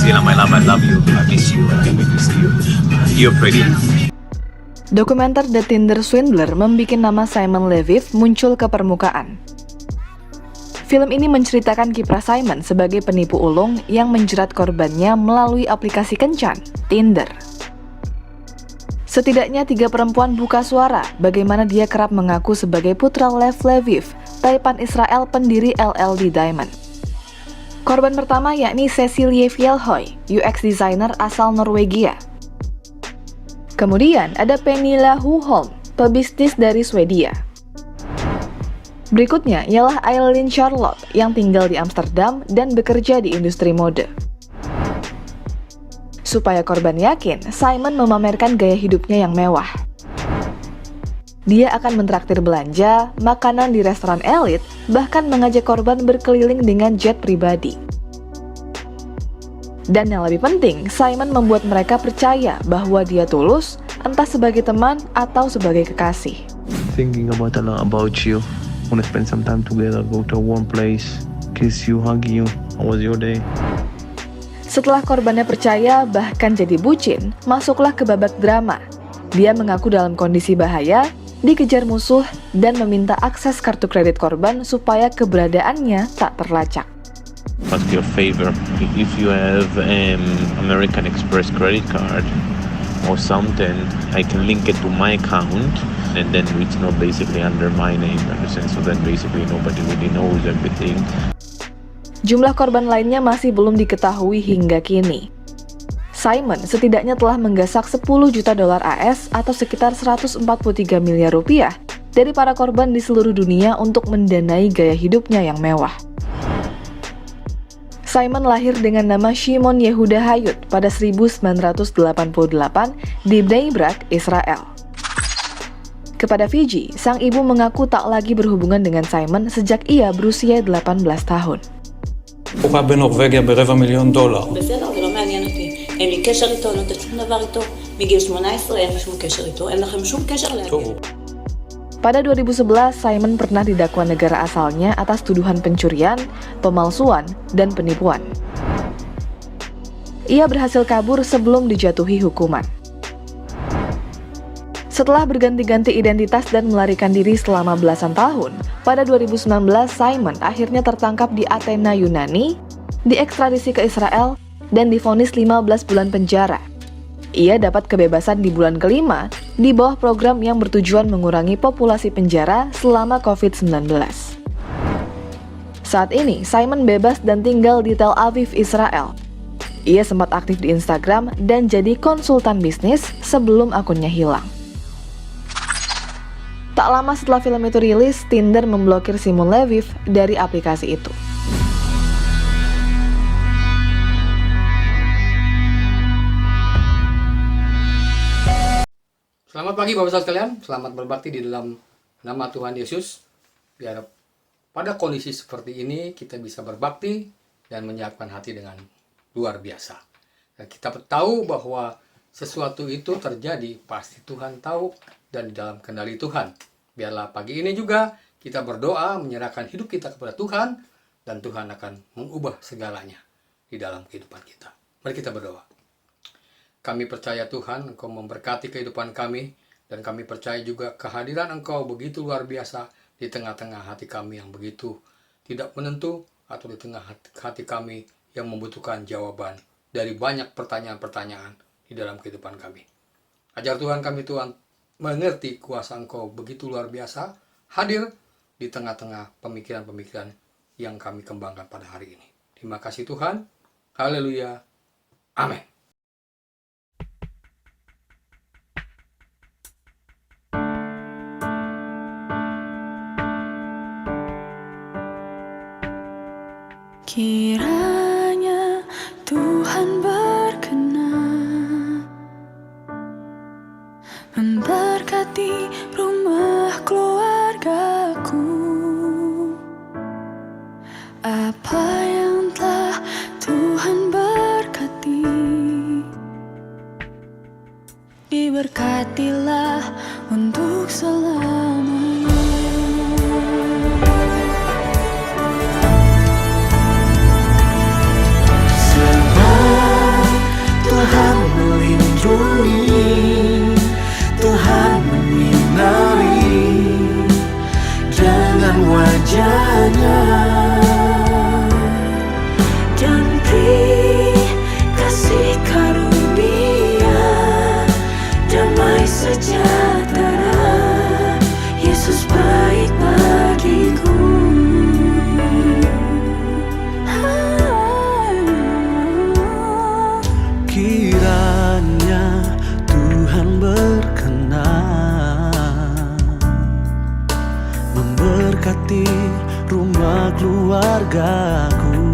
Christina, my love, I love you. I miss you. I can't wait to see you. You're pretty. Dokumenter The Tinder Swindler membuat nama Simon Leviev muncul ke permukaan. Film ini menceritakan kiprah Simon sebagai penipu ulung yang menjerat korbannya melalui aplikasi kencan, Tinder. Setidaknya 3 perempuan buka suara bagaimana dia kerap mengaku sebagai putra Lev Leviev, taipan Israel pendiri LLD Diamond. Korban pertama yakni Cecilie Fjellhoy, UX designer asal Norwegia. Kemudian ada Pernilla Huholm, pebisnis dari Swedia. Berikutnya ialah Eileen Charlotte yang tinggal di Amsterdam dan bekerja di industri mode. Supaya korban yakin, Simon memamerkan gaya hidupnya yang mewah. Dia akan mentraktir belanja, makanan di restoran elit, bahkan mengajak korban berkeliling dengan jet pribadi. Dan yang lebih penting, Simon membuat mereka percaya bahwa dia tulus, entah sebagai teman atau sebagai kekasih. Thinking about a lot about you. Want to spend some time together, go to a warm place, kiss you, hug you. How was your day? Setelah korbannya percaya, bahkan jadi bucin, masuklah ke babak drama. Dia mengaku dalam kondisi bahaya, dikejar musuh, dan meminta akses kartu kredit korban supaya keberadaannya tak terlacak. Ask your favor. If you have American Express credit card or something, I can link it to my account, and then it's not basically under my name, understand? So then basically nobody really knows everything. Jumlah korban lainnya masih belum diketahui hingga kini. Simon setidaknya telah menggasak 10 juta dolar AS atau sekitar 143 miliar rupiah dari para korban di seluruh dunia untuk mendanai gaya hidupnya yang mewah. Simon lahir dengan nama Shimon Yehuda Hayut pada 1988 di Bnei Brak, Israel. Kepada Fiji, sang ibu mengaku tak lagi berhubungan dengan Simon sejak ia berusia 18 tahun. הוא בא בנורווגיה $250,000. בסדר, זה לא מעניין אותי. אין לי קשר איתו, לא נותנת שום דבר איתו. מגיל 18 אין לי שום קשר איתו. אין לכם שום קשר להגיד. Pada 2011, Simon pernah didakwa negara asalnya atas tuduhan pencurian, pemalsuan, dan penipuan. Ia berhasil kabur sebelum dijatuhi hukuman. Setelah berganti-ganti identitas dan melarikan diri selama belasan tahun, pada 2019 Simon akhirnya tertangkap di Athena, Yunani, diekstradisi ke Israel, dan divonis 15 bulan penjara. Ia dapat kebebasan di bulan kelima di bawah program yang bertujuan mengurangi populasi penjara selama COVID-19. Saat ini, Simon bebas dan tinggal di Tel Aviv, Israel. Ia sempat aktif di Instagram dan jadi konsultan bisnis sebelum akunnya hilang. Tak lama setelah film itu rilis, Tinder memblokir Simon Leviev dari aplikasi itu. Selamat pagi Bapak-Bapak sekalian, selamat berbakti di dalam nama Tuhan Yesus. Biar pada kondisi seperti ini kita bisa berbakti dan menyiapkan hati dengan luar biasa. Dan kita tahu bahwa sesuatu itu terjadi, pasti Tuhan tahu dan di dalam kendali Tuhan. Biarlah pagi ini juga kita berdoa, menyerahkan hidup kita kepada Tuhan, dan Tuhan akan mengubah segalanya di dalam kehidupan kita. Mari kita berdoa. Kami percaya Tuhan, Engkau memberkati kehidupan kami, dan kami percaya juga kehadiran Engkau begitu luar biasa di tengah-tengah hati kami yang begitu tidak menentu, atau di tengah hati kami yang membutuhkan jawaban dari banyak pertanyaan-pertanyaan di dalam kehidupan kami. Ajar Tuhan kami, Tuhan, mengerti kuasa Engkau begitu luar biasa, hadir di tengah-tengah pemikiran-pemikiran yang kami kembangkan pada hari ini. Terima kasih Tuhan. Haleluya. Amin. Kiranya Tuhan berkenan memberkati rumah keluargaku. Apa yang telah Tuhan berkati, diberkatilah untuk selamanya. Semua keluargaku.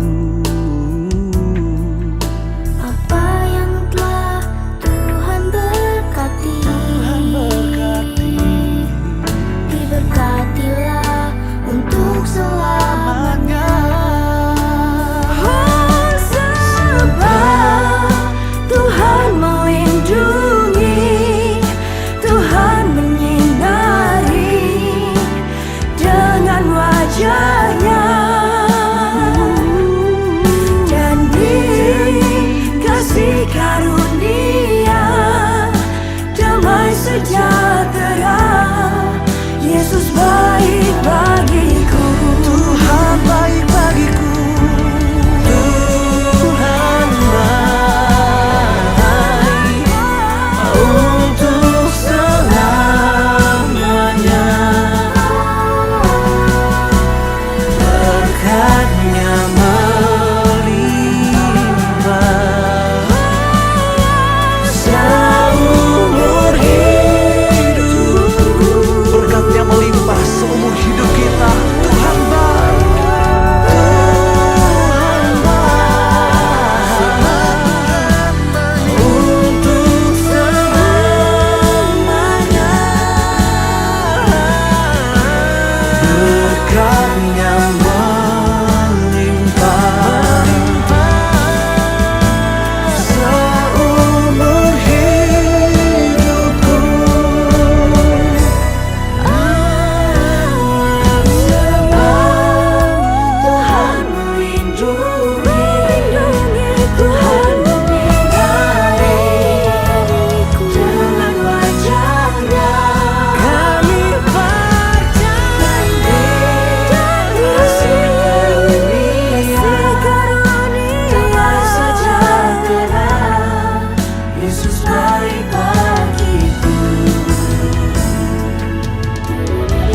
Apa yang telah Tuhan berkati, diberkatilah untuk selamanya. Oh, sebab Tuhan melindungi, Tuhan menyinari dengan wajahnya, dan dikasih karunia damai sejahtera. Yesus baik bagiku, Tuhan baik bagiku. Tuhan baik untuk selamanya. Berkatnya melimpah seumur hidupku. Berkatnya melimpah seumur hidup kita. Tuhan baik. Tuhan baik untuk selamanya. Berkatnya melimpah seumur hidupku. Tuhan melindungi, Tuhan menyinari dengan wajahnya. Kami percaya Kasih karunia damai sejahtera. Yesus baik bagiku. Percaya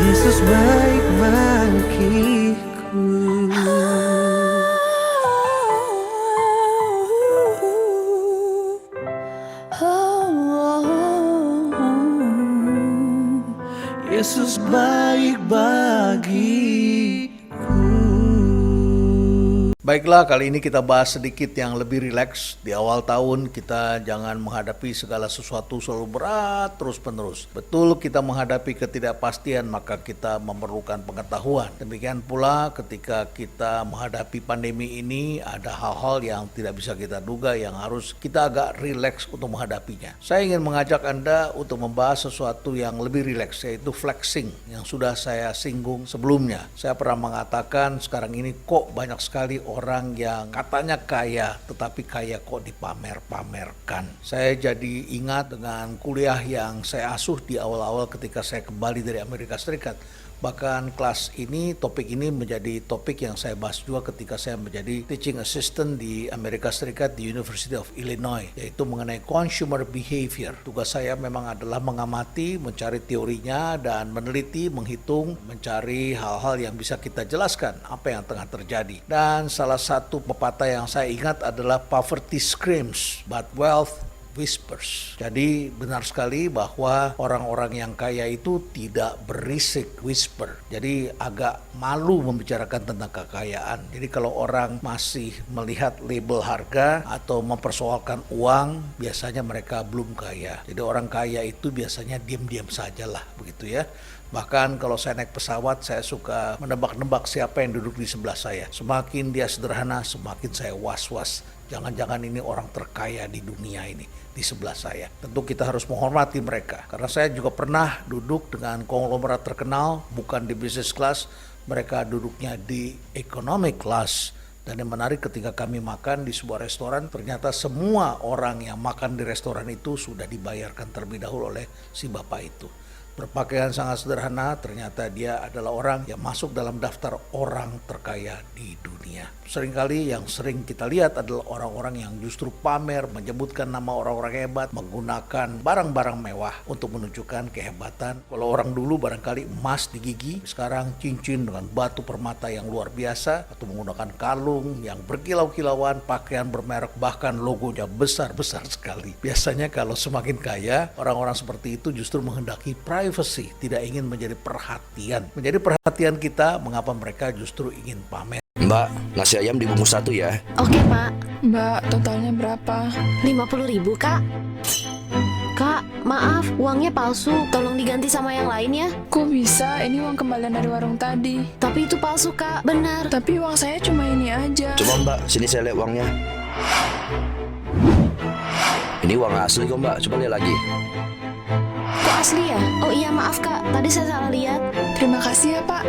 Yesus baik bagiku. Yesus baik bagiku. Baiklah, kali ini kita bahas sedikit yang lebih rileks. Di awal tahun kita jangan menghadapi segala sesuatu selalu berat terus-menerus. Betul, kita menghadapi ketidakpastian, maka kita memerlukan pengetahuan. Demikian pula ketika kita menghadapi pandemi ini, ada hal-hal yang tidak bisa kita duga yang harus kita agak rileks untuk menghadapinya. Saya ingin mengajak Anda untuk membahas sesuatu yang lebih rileks, yaitu flexing, yang sudah saya singgung sebelumnya. Saya pernah mengatakan sekarang ini kok banyak sekali orang yang katanya kaya, tetapi kaya kok dipamer-pamerkan. Saya jadi ingat dengan kuliah yang saya asuh di awal-awal ketika saya kembali dari Amerika Serikat. Bahkan kelas ini, topik ini menjadi topik yang saya bahas juga ketika saya menjadi teaching assistant di Amerika Serikat di University of Illinois, yaitu mengenai consumer behavior. Tugas saya memang adalah mengamati, mencari teorinya, dan meneliti, menghitung, mencari hal-hal yang bisa kita jelaskan apa yang tengah terjadi. Dan salah satu pepatah yang saya ingat adalah poverty screams, but wealth whispers. Jadi benar sekali bahwa orang-orang yang kaya itu tidak berisik whisper. Jadi agak malu membicarakan tentang kekayaan. Jadi kalau orang masih melihat label harga atau mempersoalkan uang, biasanya mereka belum kaya. Jadi orang kaya itu biasanya diam-diam sajalah, begitu ya. Bahkan kalau saya naik pesawat, saya suka menebak-nebak siapa yang duduk di sebelah saya. Semakin dia sederhana, semakin saya was-was. Jangan-jangan ini orang terkaya di dunia ini di sebelah saya. Tentu kita harus menghormati mereka. Karena saya juga pernah duduk dengan konglomerat terkenal, bukan di business class, mereka duduknya di economic class. Dan yang menarik ketika kami makan di sebuah restoran, ternyata semua orang yang makan di restoran itu sudah dibayarkan terlebih dahulu oleh si bapak itu. Berpakaian sangat sederhana, ternyata dia adalah orang yang masuk dalam daftar orang terkaya di dunia. Seringkali yang sering kita lihat adalah orang-orang yang justru pamer, menyebutkan nama orang-orang hebat, menggunakan barang-barang mewah untuk menunjukkan kehebatan. Kalau orang dulu barangkali emas di gigi, sekarang cincin dengan batu permata yang luar biasa, atau menggunakan kalung yang berkilau-kilauan, pakaian bermerek, bahkan logonya besar-besar sekali. Biasanya kalau semakin kaya, orang-orang seperti itu justru menghendaki private privacy, tidak ingin menjadi perhatian. Menjadi perhatian kita, mengapa mereka justru ingin pamer. Mbak, nasi ayam dibungkus 1 ya. Oke, Pak. Mbak, totalnya berapa? 50.000, Kak. Kak, maaf, uangnya palsu. Tolong diganti sama yang lain ya. Kok bisa? Ini uang kembalian dari warung tadi. Tapi itu palsu, Kak. Benar. Tapi uang saya cuma ini aja. Coba Mbak, sini saya lihat uangnya. Ini uang asli kok Mbak, coba lihat lagi. Kok asli ya? Oh iya, maaf, Kak. Tadi saya salah lihat. Terima kasih ya, Pak.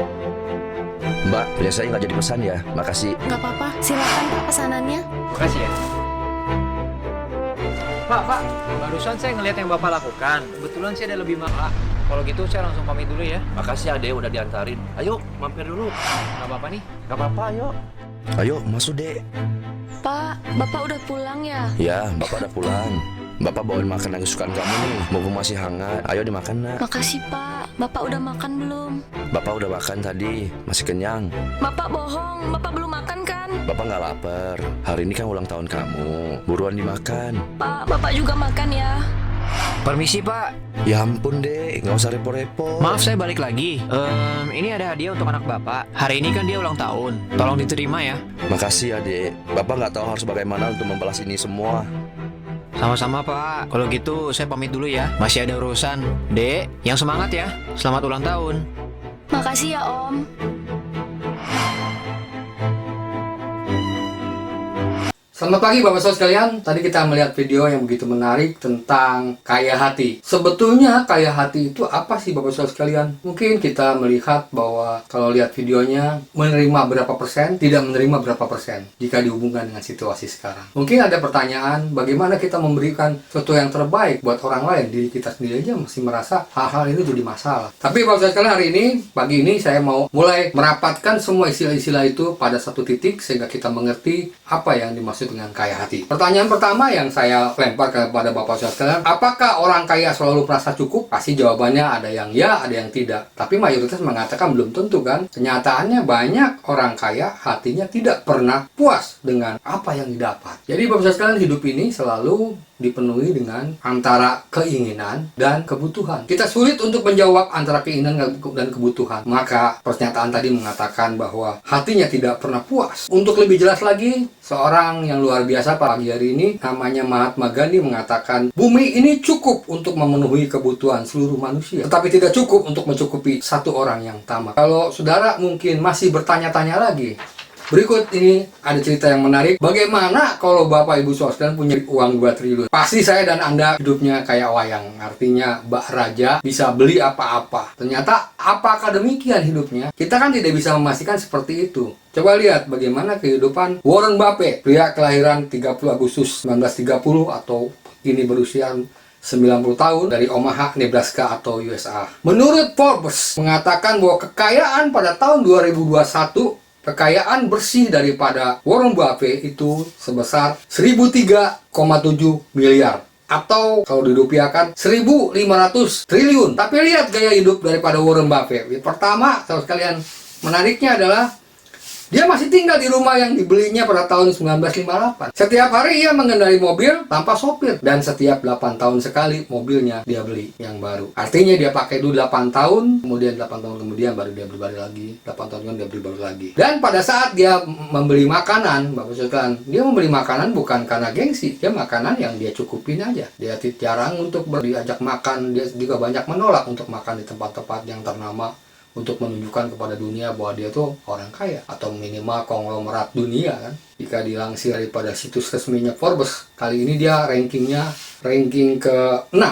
Mbak, punya saya nggak jadi pesan ya, makasih. Nggak apa-apa. Silakan, Pak, pesanannya. Makasih ya. Pak, barusan saya ngelihat yang Bapak lakukan. Kebetulan saya ada lebih mahal. Kalau gitu saya langsung pamit dulu ya. Makasih Ade udah diantarin. Ayo, mampir dulu. Gak apa-apa nih. Gak apa-apa, ayo. Ayo, masuk Dek. Pak, Bapak udah pulang ya? Ya, Bapak udah pulang. Bapak bawain makanan kesukaan kamu nih, mumpung masih hangat. Ayo dimakan nak. Makasih, Pak. Bapak udah makan belum? Bapak udah makan tadi, masih kenyang. Bapak bohong. Bapak belum makan kan? Bapak nggak lapar. Hari ini kan ulang tahun kamu. Buruan dimakan. Pak, Bapak juga makan ya. Permisi Pak. Ya ampun deh, nggak usah repot-repot. Maaf saya balik lagi. Ini ada hadiah untuk anak Bapak. Hari ini kan dia ulang tahun. Tolong diterima ya. Makasih ya Dek. Bapak nggak tahu harus bagaimana untuk membalas ini semua. Sama-sama Pak. Kalau gitu saya pamit dulu ya. Masih ada urusan. Dek, yang semangat ya. Selamat ulang tahun. Makasih ya, Om. Selamat pagi Bapak-Saudara sekalian. Tadi kita melihat video yang begitu menarik tentang kaya hati. Sebetulnya kaya hati itu apa sih Bapak-Saudara sekalian? Mungkin kita melihat bahwa kalau lihat videonya menerima berapa persen, tidak menerima berapa persen jika dihubungkan dengan situasi sekarang. Mungkin ada pertanyaan bagaimana kita memberikan sesuatu yang terbaik buat orang lain. Diri kita sendiri aja masih merasa hal-hal itu jadi masalah. Tapi Bapak-Saudara sekalian, hari ini, pagi ini saya mau mulai merapatkan semua istilah-istilah itu pada satu titik sehingga kita mengerti apa yang dimaksud dengan kaya hati. Pertanyaan pertama yang saya lempar kepada Bapak sekalian, apakah orang kaya selalu merasa cukup? Pasti jawabannya ada yang ya, ada yang tidak. Tapi mayoritas mengatakan belum tentu kan. Kenyataannya banyak orang kaya hatinya tidak pernah puas dengan apa yang didapat. Jadi Bapak sekalian, hidup ini selalu dipenuhi dengan antara keinginan dan kebutuhan. Kita sulit untuk menjawab antara keinginan dan kebutuhan. Maka pernyataan tadi mengatakan bahwa hatinya tidak pernah puas. Untuk lebih jelas lagi, seorang yang luar biasa pagi hari ini namanya Mahatma Gandhi mengatakan, bumi ini cukup untuk memenuhi kebutuhan seluruh manusia, tetapi tidak cukup untuk mencukupi satu orang yang tamak. Kalau saudara mungkin masih bertanya-tanya lagi, berikut ini ada cerita yang menarik. Bagaimana kalau Bapak Ibu Saudara punya uang 2 triliun? Pasti saya dan Anda hidupnya kayak wayang. Artinya Mbak Raja bisa beli apa-apa. Ternyata apakah demikian hidupnya? Kita kan tidak bisa memastikan seperti itu. Coba lihat bagaimana kehidupan Warren Buffett, pria kelahiran 30 Agustus 1930 atau kini berusia 90 tahun, dari Omaha, Nebraska atau USA. Menurut Forbes mengatakan bahwa kekayaan pada tahun 2021, kekayaan bersih daripada Warren Buffett itu sebesar 1.003,7 miliar. Atau kalau dirupiahkan 1.500 triliun. Tapi lihat gaya hidup daripada Warren Buffett. Pertama, saudara sekalian, menariknya adalah dia masih tinggal di rumah yang dibelinya pada tahun 1958. Setiap hari ia mengendarai mobil tanpa sopir. Dan setiap 8 tahun sekali mobilnya dia beli yang baru. Artinya dia pakai dulu 8 tahun, kemudian 8 tahun kemudian baru dia beli baru lagi. 8 tahun kemudian dia beli baru lagi. Dan pada saat dia membeli makanan, Bapak sekalian, dia membeli makanan bukan karena gengsi. Dia makanan yang dia cukupin aja. Dia jarang untuk diajak makan. Dia juga banyak menolak untuk makan di tempat-tempat yang ternama, untuk menunjukkan kepada dunia bahwa dia tuh orang kaya atau minimal konglomerat dunia kan. Jika dilansir daripada situs resminya Forbes, kali ini dia ranking ke-6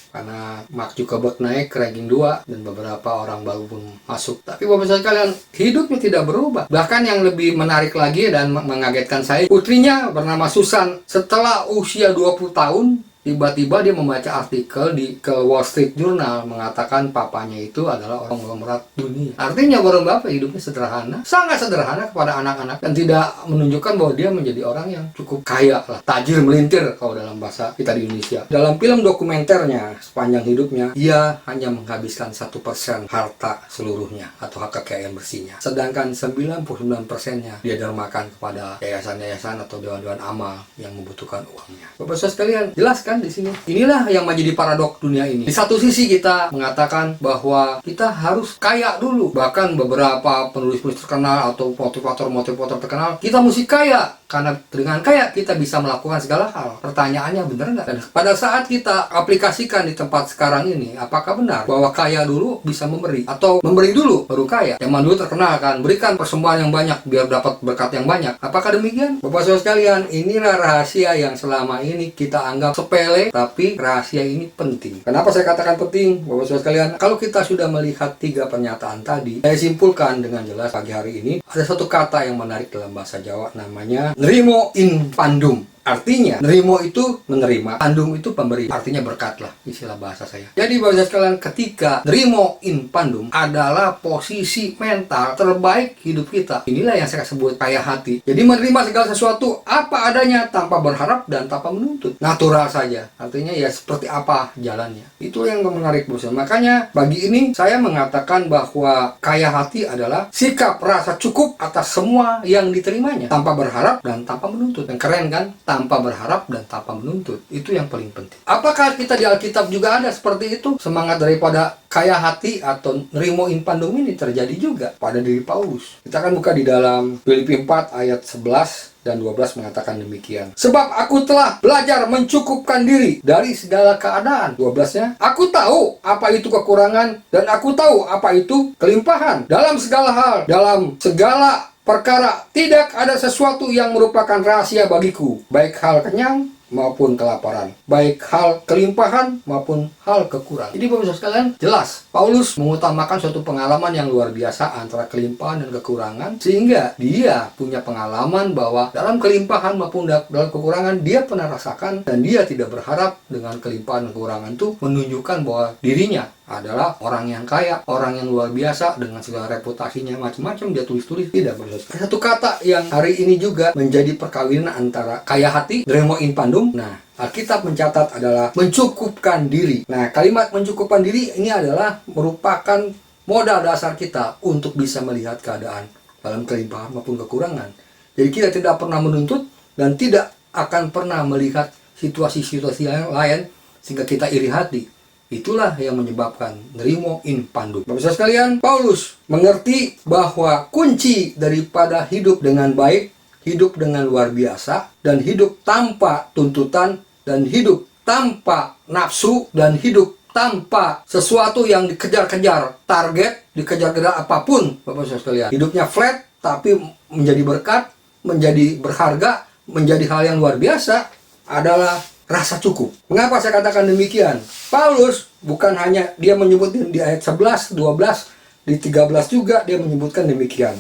karena Mark Zuckerberg naik ke ranking 2 dan beberapa orang baru pun masuk. Tapi Bapak sekalian, hidupnya tidak berubah. Bahkan yang lebih menarik lagi dan mengagetkan saya, putrinya bernama Susan, setelah usia 20 tahun tiba-tiba dia membaca artikel ke Wall Street Journal mengatakan papanya itu adalah orang konglomerat dunia. Artinya Warren Buffett hidupnya sederhana, sangat sederhana kepada anak-anak, dan tidak menunjukkan bahwa dia menjadi orang yang cukup kaya lah, tajir melintir kalau dalam bahasa kita di Indonesia. Dalam film dokumenternya sepanjang hidupnya, ia hanya menghabiskan 1% harta seluruhnya atau hak kekayaan bersihnya. Sedangkan 99%-nya dia dermakan kepada yayasan-yayasan atau dewan-dewan amal yang membutuhkan uangnya. Bapak sekalian, jelaskan kan di sini. Inilah yang menjadi paradok dunia ini. Di satu sisi kita mengatakan bahwa kita harus kaya dulu. Bahkan beberapa penulis-penulis terkenal atau motivator terkenal, kita mesti kaya. Karena dengan kaya kita bisa melakukan segala hal. Pertanyaannya benar nggak? Dan pada saat kita aplikasikan di tempat sekarang ini, apakah benar bahwa kaya dulu bisa memberi? Atau memberi dulu baru kaya? Yang dulu terkenal kan, berikan persembahan yang banyak biar dapat berkat yang banyak. Apakah demikian? Bapak Saudara sekalian, inilah rahasia yang selama ini kita anggap sepele, tapi rahasia ini penting. Kenapa saya katakan penting? Bapak Saudara sekalian, kalau kita sudah melihat 3 pernyataan tadi, saya simpulkan dengan jelas pagi hari ini, ada satu kata yang menarik dalam bahasa Jawa, namanya nerimo in pandum. Artinya, nerimo itu menerima, pandum itu pemberi. Artinya berkat lah, istilah bahasa saya. Jadi, Bapak sekalian, ketika nerimo in pandum adalah posisi mental terbaik hidup kita. Inilah yang saya sebut kaya hati. Jadi, menerima segala sesuatu apa adanya tanpa berharap dan tanpa menuntut. Natural saja. Artinya, ya seperti apa jalannya. Itu yang menarik, Bos. Makanya, bagi ini saya mengatakan bahwa kaya hati adalah sikap rasa cukup atas semua yang diterimanya. Tanpa berharap dan tanpa menuntut. Yang keren kan? Tanpa berharap dan tanpa menuntut. Itu yang paling penting. Apakah kita di Alkitab juga ada seperti itu? Semangat daripada kaya hati atau nerimo in pandum ini terjadi juga pada diri Paulus. Kita akan buka di dalam Filipi 4 ayat 11 dan 12 mengatakan demikian. Sebab aku telah belajar mencukupkan diri dari segala keadaan. 12-nya, aku tahu apa itu kekurangan dan aku tahu apa itu kelimpahan. Dalam segala hal, dalam segala perkara, tidak ada sesuatu yang merupakan rahasia bagiku, baik hal kenyang maupun kelaparan, baik hal kelimpahan maupun hal kekurangan. Jadi Bapak sekalian, jelas Paulus mengutamakan suatu pengalaman yang luar biasa antara kelimpahan dan kekurangan, sehingga dia punya pengalaman bahwa dalam kelimpahan maupun dalam kekurangan dia pernah rasakan, dan dia tidak berharap dengan kelimpahan dan kekurangan itu menunjukkan bahwa dirinya adalah orang yang kaya, orang yang luar biasa dengan segala reputasinya macam-macam dia tulis-tulis. Tidak, Bapak. Satu kata yang hari ini juga menjadi perkawinan antara kaya hati, nerimo in pandum. Nah, Alkitab mencatat adalah mencukupkan diri. Nah, kalimat mencukupkan diri ini adalah merupakan modal dasar kita untuk bisa melihat keadaan dalam kelimpahan maupun kekurangan. Jadi kita tidak pernah menuntut dan tidak akan pernah melihat situasi-situasi yang lain sehingga kita iri hati. Itulah yang menyebabkan nerimo in pandum. Bapak sekalian, Paulus mengerti bahwa kunci daripada hidup dengan baik, hidup dengan luar biasa, dan hidup tanpa tuntutan, dan hidup tanpa nafsu, dan hidup tanpa sesuatu yang dikejar-kejar, target, dikejar-kejar apapun, Bapak sekalian. Hidupnya flat, tapi menjadi berkat, menjadi berharga, menjadi hal yang luar biasa, adalah rasa cukup. Mengapa saya katakan demikian? Paulus bukan hanya dia menyebut di ayat 11, 12, di 13 juga dia menyebutkan demikian.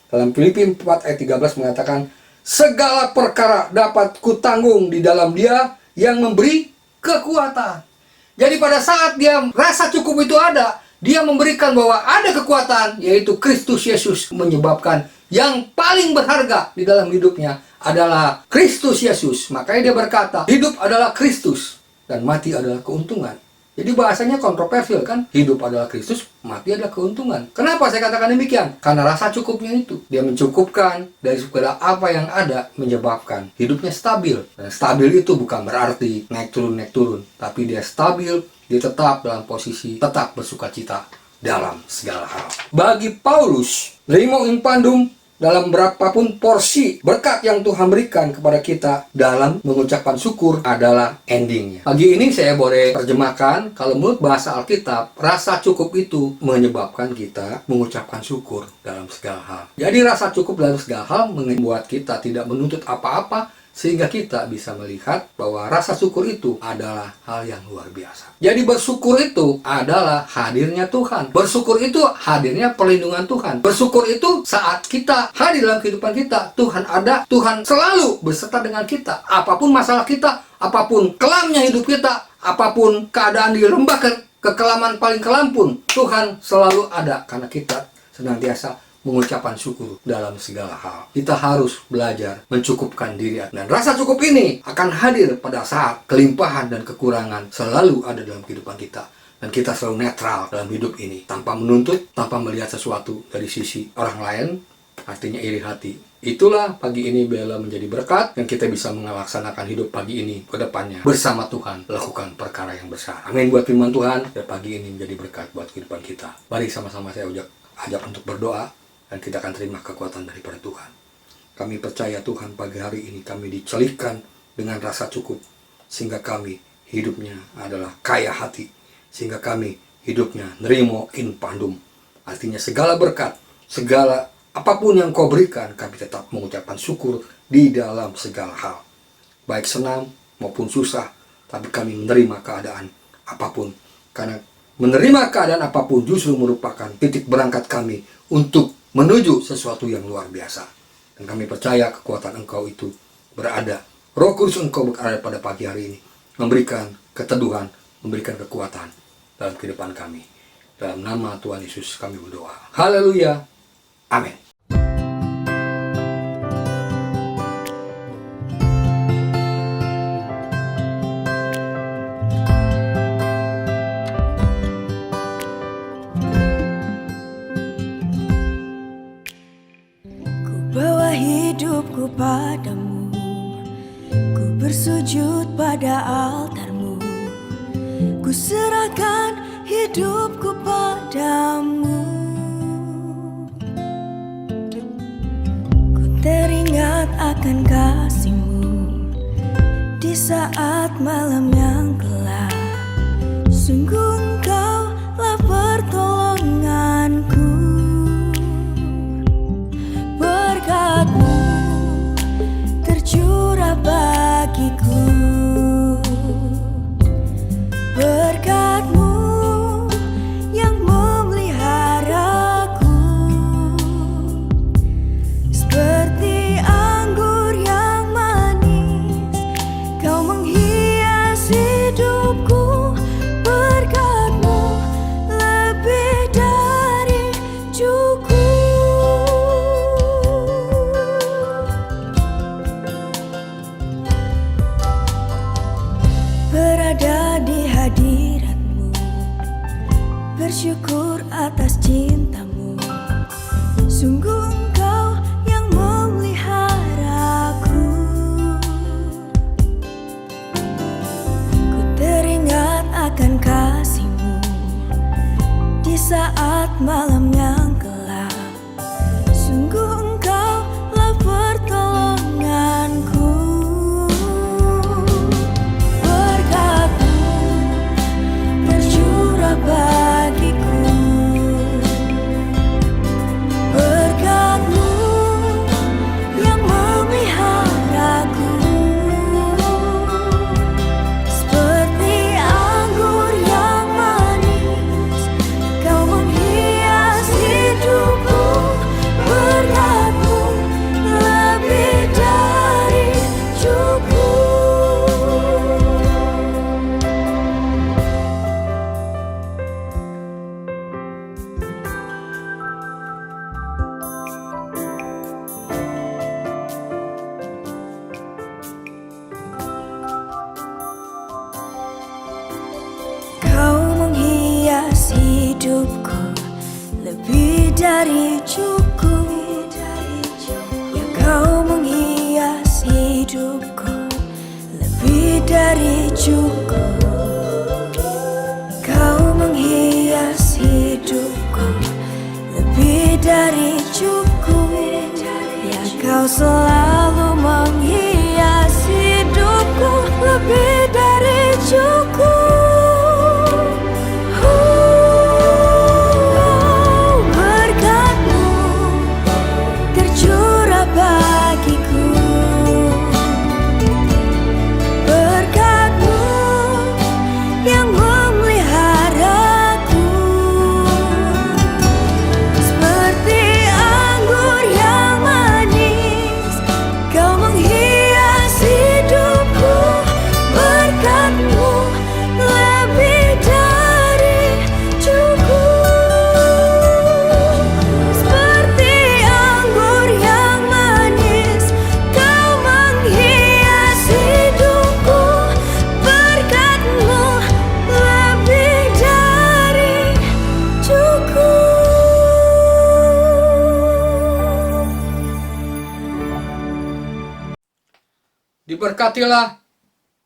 Dalam Filipi 4 ayat 13 mengatakan, segala perkara dapat kutanggung di dalam Dia yang memberi kekuatan. Jadi pada saat dia rasa cukup itu ada, dia memberikan bahwa ada kekuatan, yaitu Kristus Yesus, menyebabkan yang paling berharga di dalam hidupnya adalah Kristus Yesus. Makanya dia berkata, hidup adalah Kristus dan mati adalah keuntungan. Jadi bahasanya kontroversial kan? Hidup adalah Kristus, mati adalah keuntungan. Kenapa saya katakan demikian? Karena rasa cukupnya itu. Dia mencukupkan dari segala apa yang ada, menyebabkan hidupnya stabil. Dan stabil itu bukan berarti naik turun, tapi dia stabil, dia tetap dalam posisi tetap bersukacita dalam segala hal. Bagi Paulus, nerimo in pandum dalam berapapun porsi berkat yang Tuhan berikan kepada kita dalam mengucapkan syukur adalah endingnya. Pagi ini saya boleh terjemahkan, kalau menurut bahasa Alkitab, rasa cukup itu menyebabkan kita mengucapkan syukur dalam segala hal. Jadi rasa cukup dalam segala hal membuat kita tidak menuntut apa-apa, sehingga kita bisa melihat bahwa rasa syukur itu adalah hal yang luar biasa. Jadi bersyukur itu adalah hadirnya Tuhan. Bersyukur itu hadirnya perlindungan Tuhan. Bersyukur itu saat kita hadir dalam kehidupan kita, Tuhan ada, Tuhan selalu beserta dengan kita. Apapun masalah kita, apapun kelamnya hidup kita, apapun keadaan di lembah kekelaman paling kelam pun, Tuhan selalu ada karena kita senantiasa mengucapkan syukur dalam segala hal. Kita harus belajar mencukupkan diri. Dan rasa cukup ini akan hadir pada saat kelimpahan dan kekurangan selalu ada dalam kehidupan kita. Dan kita selalu netral dalam hidup ini. Tanpa menuntut, tanpa melihat sesuatu dari sisi orang lain, artinya iri hati. Itulah pagi ini Bella menjadi berkat dan kita bisa melaksanakan hidup pagi ini ke depannya bersama Tuhan, lakukan perkara yang besar. Amin buat firman Tuhan, dan pagi ini menjadi berkat buat kehidupan kita. Mari sama-sama saya ajak untuk berdoa dan kita akan terima kekuatan daripada Tuhan. Kami percaya Tuhan, pagi hari ini kami dicelihkan dengan rasa cukup sehingga kami hidupnya adalah kaya hati, sehingga kami hidupnya nerimo in pandum. Artinya segala berkat, segala apapun yang kau berikan, kami tetap mengucapkan syukur di dalam segala hal. Baik senang maupun susah, tapi kami menerima keadaan apapun. Karena menerima keadaan apapun justru merupakan titik berangkat kami untuk menuju sesuatu yang luar biasa. Dan kami percaya kekuatan Engkau itu berada. Roh Kudus Engkau berada pada pagi hari ini, memberikan keteduhan, memberikan kekuatan dalam kehidupan kami. Dalam nama Tuhan Yesus kami berdoa. Haleluya. Amin. Ku bawa hidupku padamu, ku bersujud pada altarmu, ku serahkan hidupku padamu. Teringat akan kasih-Mu di saat malam yang gelap. Sungguh Engkau-lah pertolonganku. Berkat-Mu tercurah bagiku. Berkat-Mu yang memeliharaku. Seperti anggur yang manis, Kau menghias hidupku. Berkat-Mu lebih dari cukup. Berada di hadirat-Mu, bersyukur atas cinta-Mu. Sungguh Engkau yang memeliharaku. Ku teringat akan kasih-Mu di saat malam yang gelap. Sungguh Engkau-lah pertolonganku. Berkat-Mu tercurah bagiku. Berkat-Mu yang memeliharaku. Seperti anggur yang manis, Kau menghias hidupku. Berkat-Mu lebih dari cukup. Kau menghias hidupku lebih dari cukup. Ya, Kau menghias hidupku lebih dari cukup. Kau menghias hidupku lebih dari cukup. Ya, Kau selalu menghias hidupku lebih dari cukup. Berkat-Mu tercurah bagiku. Berkat-Mu yang memeliharaku. Seperti anggur yang manis, Kau menghias hidupku. diberkatilah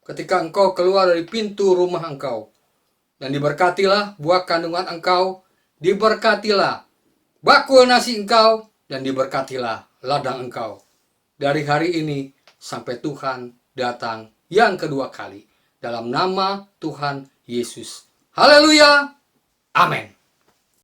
ketika engkau keluar dari pintu rumah engkau. Dan diberkatilah buah kandungan engkau, diberkatilah bakul nasi engkau, dan diberkatilah ladang engkau. Dari hari ini sampai Tuhan datang yang kedua kali. Dalam nama Tuhan Yesus. Haleluya. Amin.